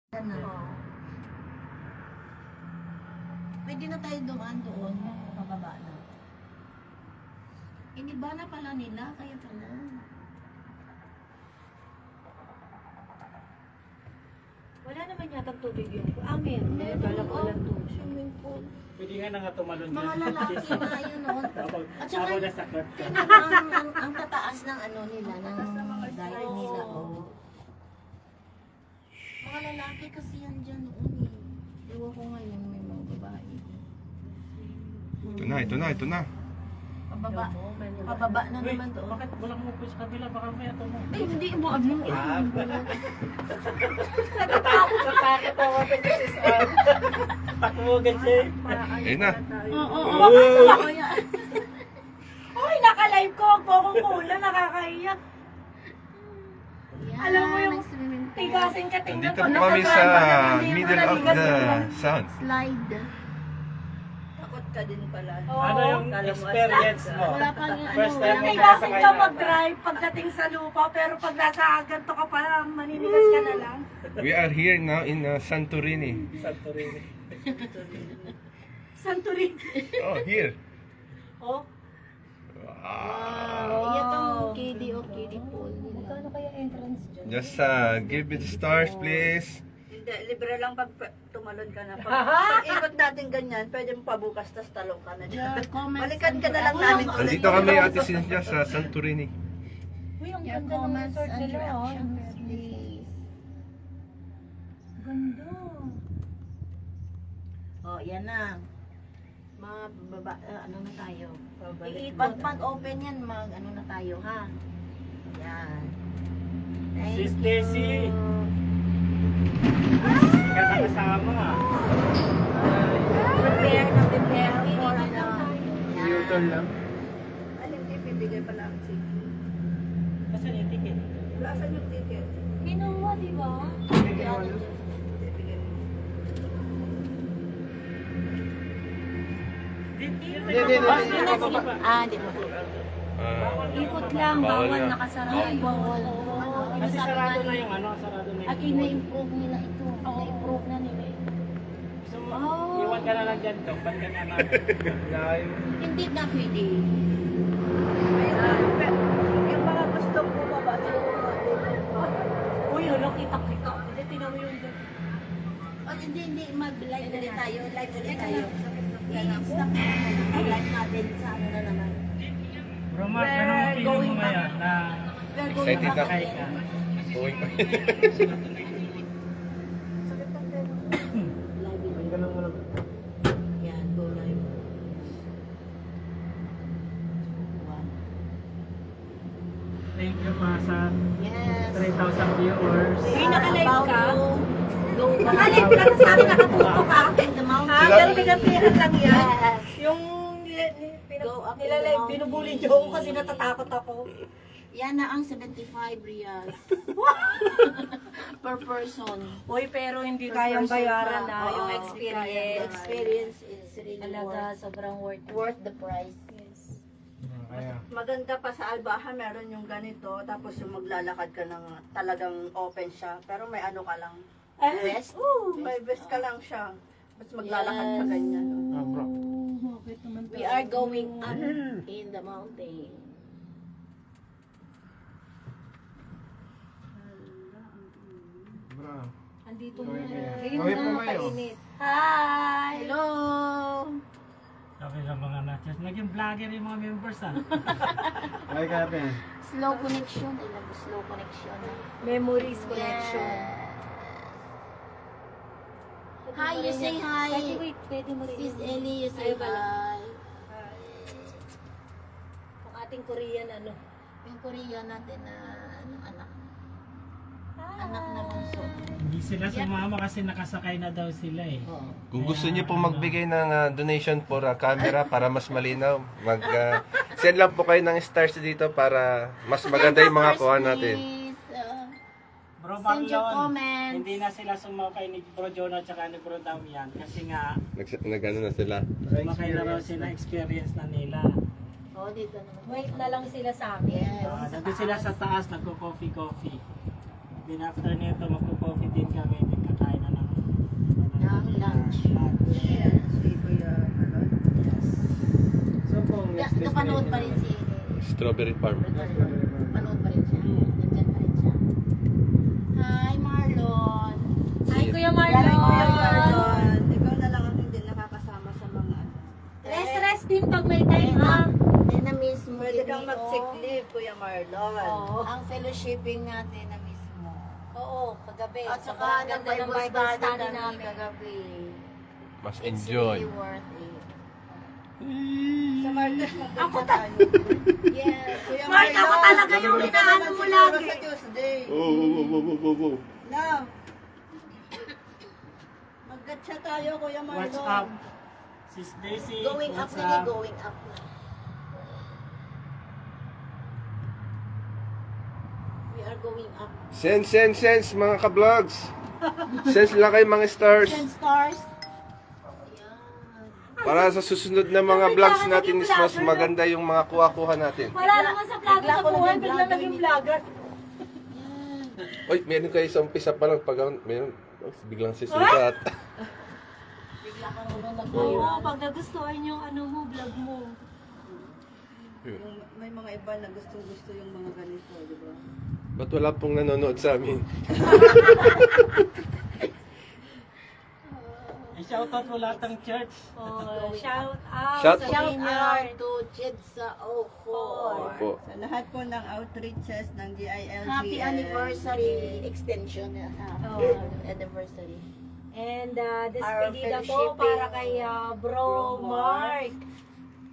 Oo. Pwede na tayo dumaan doon, pababa na. Iniba na pala nila, kaya pala. Wala naman yata tubig yung amin. Kala ko walang tubig. Swimming pool. Pwede nga na nga tumalon Mga lalaki na yun noon. At saka, Ako nasakot ka. ang tataas ng ano nila, ng diet nila. Oh. Mga lalaki kasi yan dyan noon eh. Ewan ko ngayon may mga babae. Ito na. Pababa. Pababa na Uy, naman doon. bakit walang mo sa kabila? Baka may ato mo. Ay, hindi mo ano. Natatakot ako sa sisal. Takbugan siya. Ayun na. Oo. Uy, naka-live ko. Huwag po akong kulang. Nakakahiya. Alam mo yung tigasin ka tingnan Nandito po kami sa middle of the sun. Slide. Takot ka din pala. Ano yung experience mo? Wala pa nga First ano. time mo Tigasin nakasakay ka na. mag-drive pagdating sa lupa. Pero pag nasa ganito ka pa, maninigas ka na lang. We are here now in Santorini. Santorini. Santorin. Oh, here. Oh, Wow. Iyan ang kiddie o kiddie pool nila. magkano kaya entrance dyan? Just give me the stars, please. Hindi, libre lang pag tumalon ka na. Pag ikot natin ganyan, pwede mo pabukas, tas talong ka na dyan. Balikan ka na lang namin ulit. Nandito kami, Ate Cynthia, sa Santorini. Uy, ang Your ganda ng comments resort and nila. Oh. reactions, please. Ganda. Oh, yan na. Mababa, ano na tayo. Iikot. Pag open yan, ano na tayo, ha? Yan. Sis Stacy. you. Ikaw na kasama. Prepare for ano. Newton lang. Alam niyo, bibigay pala ang ticket. Kasi yung ticket. Wala saan yung ticket? Kinuha, di ba? Bibigay mo. Di ba? Ikot lang, bawal nakasarado. Bawal. Kasi sarado na yung ano, sarado na yung Aki na-improve nila ito. Na-improve na nila ito. Gusto mo, iwan ka na lang dyan, Dok. Ba't ka na namin? Hindi na pwede. Yung mga gustong bumaba, siguro Uy, ano, kita-kita. Hindi, tinan mo yung O hindi, mag-live ulit tayo. Live ulit tayo. I-stop na live natin sa ano na naman. Bro, Mark, anong opinion mo ngayon na We're going Excited back ako. sakay again. ka? Uy. Live ulit. Yan, go live. One. Thank you pa sa Yes. 3,000 viewers. Uy, naka-live ka? Go back. Naka-live ka na sa akin, nakatuto ka. In the mountain. Ha? Gabi-gabihan lang yan. Yes. Yung Go up in the nilalive, mountain. binubuli niyo ako kasi natatakot ako. Yan na ang 75 riyals. Per person. Uy, pero hindi Per kayang person bayaran pa. na yung Oo, experience. Experience is really Talaga, sobrang worth the price. Kaya, maganda pa sa Albaha, meron yung ganito, tapos yung maglalakad ka ng talagang open siya, pero may ano ka lang. Best? May vest ka lang siya. Tapos maglalakad ka ganyan. bro. We are going up in the mountain. Andito mo Kawin po kayo. Hi! Hello! Sabi ng mga nachos, naging vlogger yung mga members ah. Ay, Kevin. Slow connection. I love slow connection. Memories connection. Hi, you say hi. Wait, pwede mo rin. Sis Ellie, you say Ay, wala. hi. Ang ating Korean, ano? Yung Korean natin na anak. Anak na bunso. Hindi sila sumama kasi nakasakay na daw sila eh. Oo. Kung gusto niyo pong magbigay ng donation for a camera para mas malinaw, send lang po kayo ng stars dito para mas maganda yung mga kuha natin. Bro, Send your Baklon, comments. hindi na sila sumakay ni Bro Jonah at ni Bro Damian kasi nga Nagano na sila. sumakay na raw sila, experience na nila. Oh, dito naman. Wait na lang sila sa amin. Yes. Nandun sila sa taas, nagko-coffee. Then after nito, magko-coffee din kami, din kakain na Ayan, si Kuya Malon. So po, next Napanood pa rin si Strawberry Farm. Panood pa rin siya. Nandyan pa rin siya. Hi, Marlon. Hi, Kuya Kuya Marlon! Marlon, ikaw na lang ang hindi nakakasama sa mga Rest din pag may time, ha? Na-miss mo. Pwede din kang ito. mag-sick leave, Kuya Marlon. Oo. Ang fellowshipping natin na-miss mo. Oo, kagabi. At saka Sobrang ganda ng Bible study kami namin. kagabi. Mas It's enjoy. really worth it. Sa Martes, Ako tayo. Yes. Kuya Mark, ako talaga yung Marlon, inaano mo siguro lagi. Sa Tuesday. Oh. Na. Mag-gatsa tayo, Kuya Marlon. What's up? Sis Daisy, Going up what's na up? going up na. We are going up. Sense, mga ka-vlogs. Sense lang kayo mga stars. 10 stars. Ayan. Para sa susunod na mga vlogs natin is mas maganda yung mga kuha-kuha natin. Wala naman sa vlog Bigla sa ko buhay, naging bigla vlogger naging nito. vlogger. Oy, meron kayo sa umpisa pa lang. Pag meron, biglang sisikat. Bigla ka naman Oo, nag-viral. pag nagustuhan yung ano mo, vlog mo. Yung, may mga iba na gusto yung mga ganito, di ba? Ba't wala pong nanonood sa amin? I-shoutout mo lahat ng church. Oh, shout out Shout sa Shout Vineyard. out to Jedsa O4. Opo. Sa lahat po ng outreaches ng DILG. Happy anniversary extension. Oh. Anniversary. And Our despedida po fellowshipping para kay Bro Bro Mark.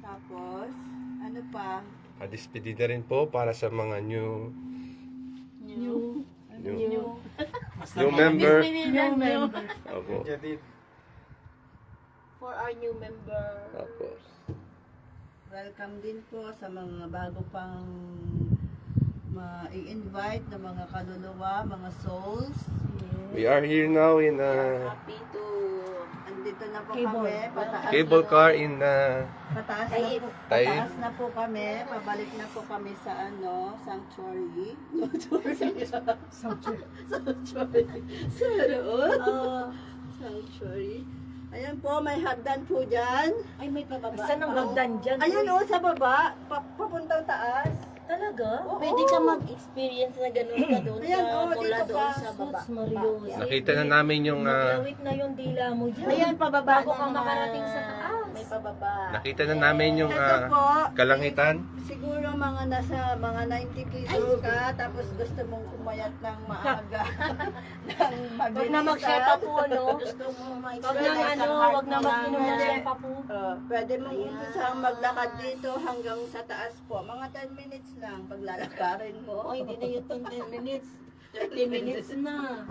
Tapos, ano pa? Despedida rin po para sa mga new member. New member. Opo. For our new member. Opo. Welcome din po sa mga bago pang i-invite na mga kaluluwa, mga souls. We are here now in Happy to Andito na po Cable. kami. Pataas, cable car in pataas, na po, Taib. pataas na po kami. Pabalik na po kami sa sanctuary. Sanctuary. Sanctuary. Ayan po, may hagdan po dyan. ay may pababa. Saan ang hagdan dyan? Ayan o, sa baba. Papuntang taas. Talaga? Pwede ka mag-experience na ganun ka doon Ayan, ka, oh, mula dito doon ka. sa baba. Sus, Marios. Nakita na namin yung Maglawit na yung dila mo dyan. Ayan, pababa Bago na ka naman. makarating sa taas. May pababa. nakita na namin yung Ito po, kalangitan. siguro mga nasa mga 90 kilos ka, tapos gusto mong kumayat ng maaga. ng mabilisan. Huwag na mag-shepa po, no? Gusto mo Huwag ma-experience na ang ano, heart huwag na mo mag-inom ng shepa po. Pwede mong umpisang maglakad dito hanggang sa taas po. Mga 10 minutes lang paglalakarin mo. Oh, hindi na yung 10 minutes. 30 minutes na.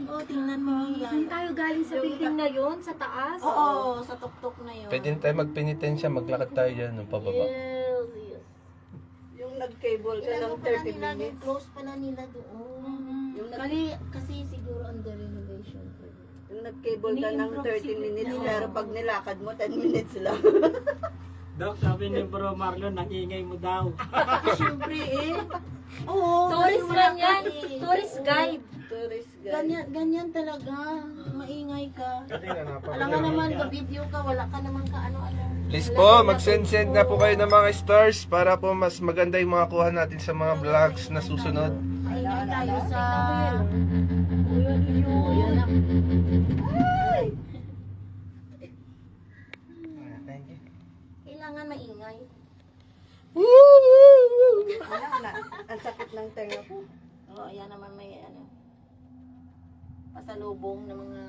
Oh, tingnan mo ang Doon yan. tayo galing sa building na yon sa taas. Oo, sa tuktok na yun. Pwede tayo magpenitensya, maglakad tayo dyan ng pababa. Yes, yes. Yung nag-cable ka Ilan ng mo pala 30 nila, minutes. close pala nila doon. Yung, Kasi siguro under renovation. yung nag-cable ka ng Ni-improve 30 minutes, siguro. pero pag nilakad mo, 10 minutes lang. Dok, sabi ni Bro Marlon, nangingay mo daw. Siyempre eh. Oo, Tourist kasi wala man yan. ka eh. Tourist guide. Tourist guide. Ganyan talaga. Maingay ka. Wala ka naman, ka-video ka, wala ka naman ka ano-ano. Please po, mag-send na po kayo ng mga stars para po mas maganda yung mga kuha natin sa mga vlogs na susunod. Maingay tayo sa... Yun. Kailangan maingay. Ayan na, ang sakit ng tenga ko. Oo, ayan naman may ano. Pasalubong ng mga...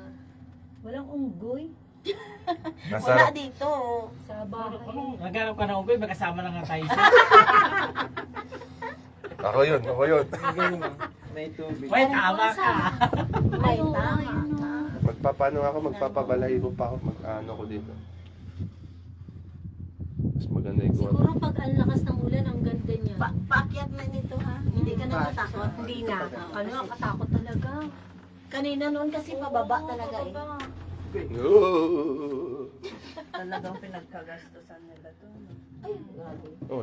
Walang unggoy Wala Masarap. dito. sa bahay. Naghanap ka ng ube, magkasama na nga tayo siya. Ako yun. May tubig. Wait, tama ka. Ay, Oo, tama. ayun, oh. Magpapano ako, magpapabalahibo pa ako, mag-ano ko dito. Mas maganda yung kuha. Siguro pag ang lakas ng ulan, ang ganda niya. Paakyat na nito ha. Hindi ka na matakot. Hindi na. Ano, nakatakot talaga. Kanina noon kasi pababa talaga eh. Oh, Talagang pinagkagastusan nila to. Ay, grabe. oh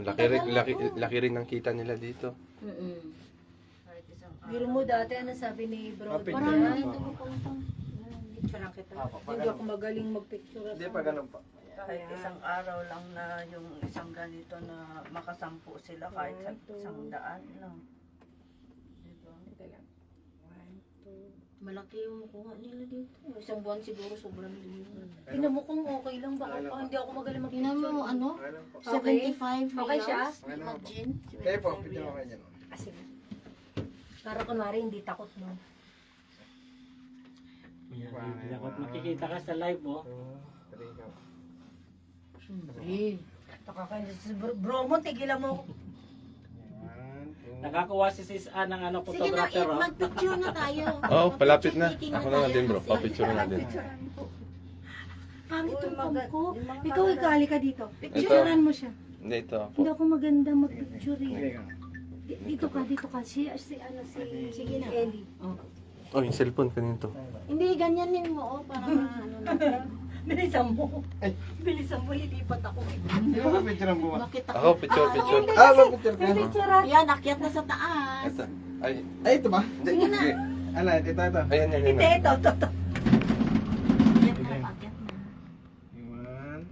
laki rin ang kita nila dito. Biro mo dati, ano sabi ni Bro? Marami dito pupunta. Parang kita. Hindi ako magaling magpicture. Hindi pa ganun po. Kahit isang araw lang na yung isang ganito na makasampu sila kahit sa isang daan lang. Diba? Malaki yung kuha nila dito. Isang buwan siguro sobrang liyo. Tingnan mo kung okay lang ba? Hindi ako magaling Tingnan magpicture. mo, ano? Okay. 75 Okay siya? reals. Imagine. Kayo po, picture mo kayo dyan. Ah, sige. Para kunwari hindi takot mo. Yan, hindi ako makikita ka sa live, oh. Nakakainis. Bro mo, tigilan mo. Nakakuha si Sis A ng ano, Sige na, photographer, oh. mag-picture na tayo. Oo, palapit na. Mag-picture Ako tayo na din bro, kasi- papicture na din. Pangit Uy, yung maga- ko. yung mga Ikaw, camera. ikali ka dito. Picturean mo siya. Hindi, ito po. Hindi ako maganda mag-picture eh. Dito ka. Si sige na. Ellie. Oh, yung cellphone kanino to? Hindi, ganyanin mo, oh, para ano na. Bilisan mo. Bilisan mo, lilipat ako. Bakit Ako, picture. Picture ka. Picture ah. Ayan, akyat na sa taas. Ito. Ay, Ito ba? hindi. Sige na. Sige. Ano, ito. Ayan, yan, Hindi, yan. ito. Akyat na, akyat na. One,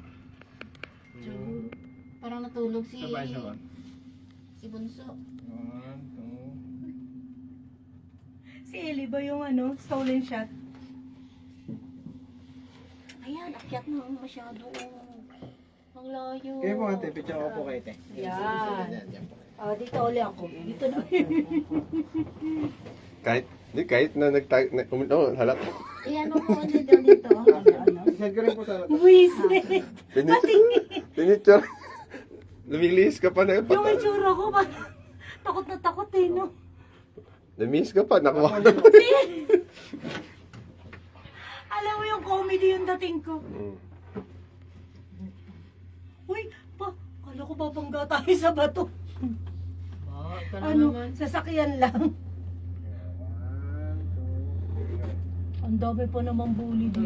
Parang natulog si... Sabay, sabay. Si Bunso. one, two. Si Ellie ba yung ano, stolen shot? Ayan, akyat na, masyado. Ang layo. Kayo po ate, picture ko po kayo ate. Yan. Yan po. Oh, dito uli ako. Dito na. Kahit na oh, halata. Ayan, ano mo dito. Send ko rin po sa Wisit. Pinicture. Lumilihis ka pa na. Yung itsura ko, takot na takot eh, no? Lumilihis ka pa, nakuha ka na. Alam mo yung comedy yung dating ko. Uy, kala ko babangga tayo sa bato. Ano, sasakyan lang. Ang dami pa namang bully dito.